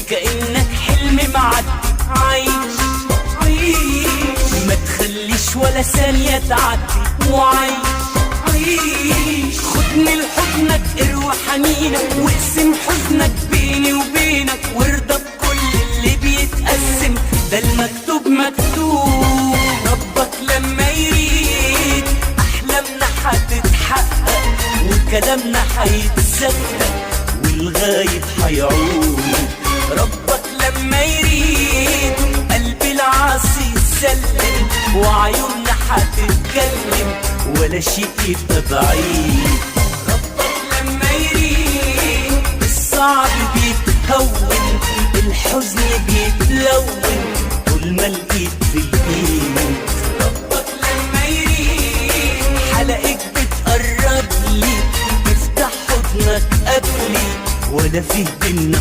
كأنك حلم معدي. عايش عيش ما تخليش ولا ثانية تعدي، وعيش عيش خدني لحضنك اروى حنينك، واقسم حزنك بيني وبينك، وارضى بكل اللي بيتقسم، ده المكتوب مكتوب. ربك لما يريد احلامنا هتتحقق، وكلامنا هيتصدق، والغايب هيعود. ربك لما يريد قلب العاصي يسلم، وعيوننا هتتكلم، ولا شيء يبقى بعيد. ربك لما يريد الصعب بيتهون، الحزن بيتلون، طول ما الايد في الايد. ربك لما يريد حلقك بتقرب لي، تفتح حضنك قبلي، ولا فيه بينا